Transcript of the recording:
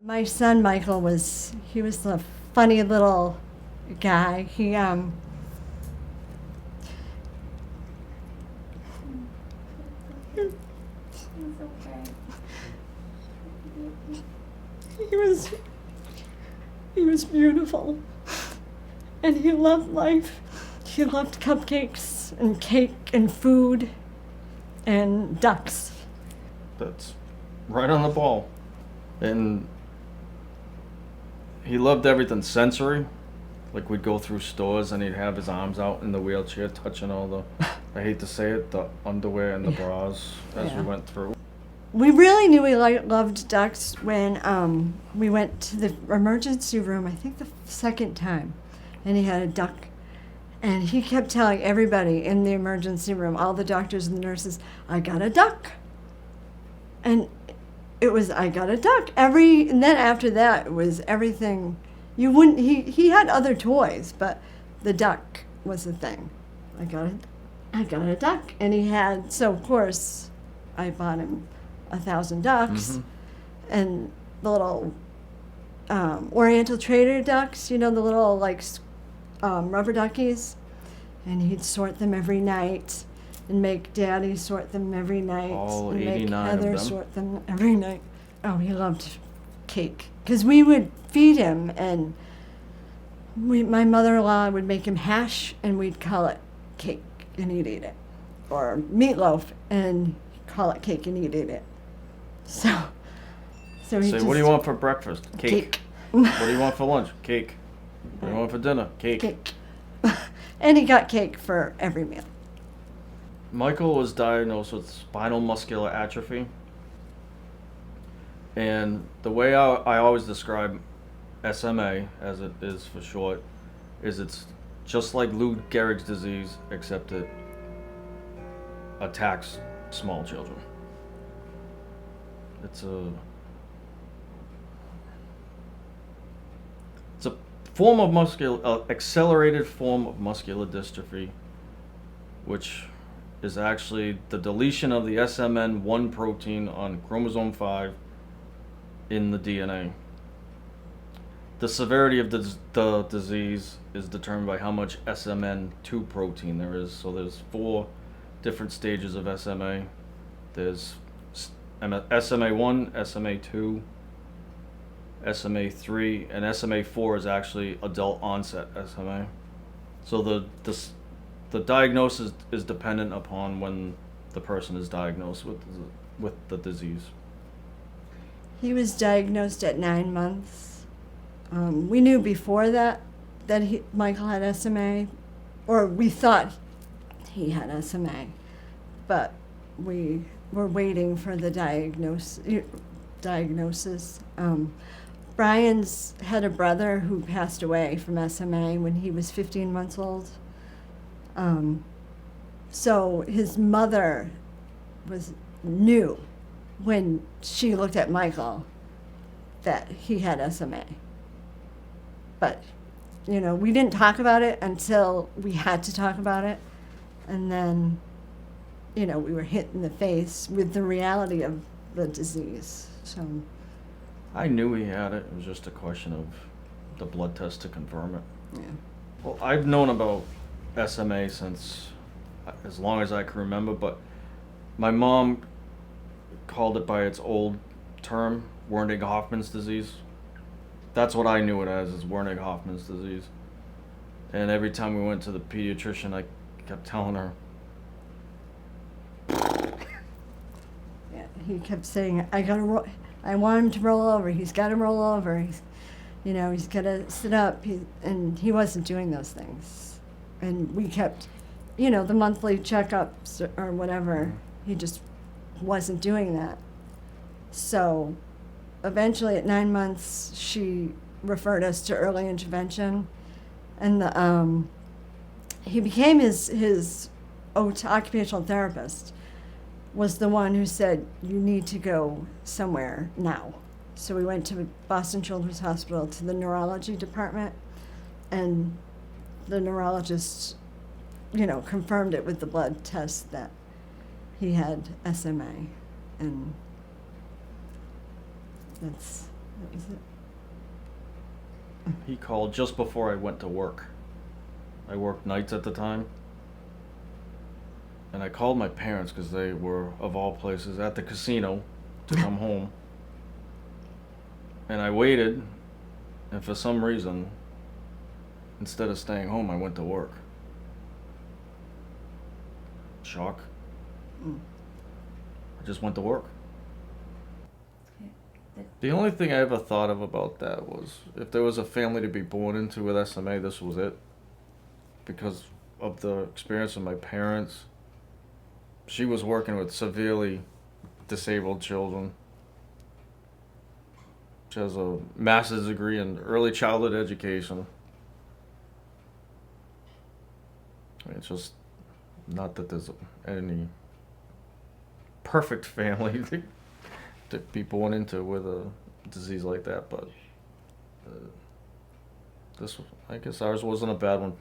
My son Michael he was a funny little guy. It's okay. He was he was beautiful, and he loved life. He loved cupcakes and cake and food and ducks. That's right on the ball. And he loved everything sensory. Like we'd go through stores and he'd have his arms out in the wheelchair touching all the, I hate to say it, the underwear and the bras as Yeah. we went through. We really knew we loved ducks when we went to the emergency room, I think the second time, and he had a duck. And he kept telling everybody in the emergency room, all the doctors and the nurses, I got a duck. And it was, I got a duck. And then after that, it was everything. He had other toys, but the duck was the thing. I got a duck. And so of course, I bought him 1,000 ducks. Mhm. And the little Oriental Trader ducks, the little rubber duckies. And he'd sort them every night and make Daddy sort them every night. All and 89 make of Heather them. sort them every night. Oh, he loved cake. Because we would feed him, and my mother-in-law would make him hash, and we'd call it cake, and he'd eat it. Or meatloaf, and call it cake, and he'd eat it. So he Say, just... what do you want for breakfast? Cake. What do you want for lunch? Cake. What do you want for dinner? Cake. Cake. And he got cake for every meal. Michael was diagnosed with spinal muscular atrophy. And the way I always describe SMA, as it is for short, is it's just like Lou Gehrig's disease, except it attacks small children. It's a form of accelerated form of muscular dystrophy, which is actually the deletion of the SMN1 protein on chromosome 5 in the DNA. The severity of the disease is determined by how much SMN2 protein there is. So there's 4 different stages of SMA. There's SMA1, SMA2, SMA3, and SMA4 is actually adult onset SMA. So the diagnosis is dependent upon when the person is diagnosed with the disease. He was diagnosed at 9 months. We knew before that Michael had SMA, or we thought he had SMA, but we were waiting for the diagnosis. Brian's had a brother who passed away from SMA when he was 15 months old. So his mother knew when she looked at Michael that he had SMA. But, we didn't talk about it until we had to talk about it. And then, we were hit in the face with the reality of the disease. So I knew he had it. It was just a question of the blood test to confirm it. yeah. Well, I've known about SMA since as long as I can remember, but my mom called it by its old term, Wernicke-Hoffman's disease. That's what I knew it as, is Wernicke-Hoffman's disease. And every time we went to the pediatrician, I kept telling her. Yeah, he kept saying, I want him to roll over. He's got to roll over. He's got to sit up. And he wasn't doing those things. And we kept, the monthly checkups or whatever. He just wasn't doing that. So eventually at 9 months, she referred us to early intervention. And he became his occupational therapist. Was the one who said, you need to go somewhere now. So we went to Boston Children's Hospital to the neurology department, and the neurologist, confirmed it with the blood test that he had SMA, and Is it? He called just before I went to work. I worked nights at the time. And I called my parents because they were, of all places, at the casino to come home. And I waited, and for some reason, instead of staying home, I went to work. Shock. Mm. I just went to work. Okay. The only thing I ever thought of about that was if there was a family to be born into with SMA, this was it. Because of the experience of my parents. She was working with severely disabled children. She has a master's degree in early childhood education. I mean, it's just not that there's any perfect family to be born into with a disease like that, but this, I guess ours wasn't a bad one.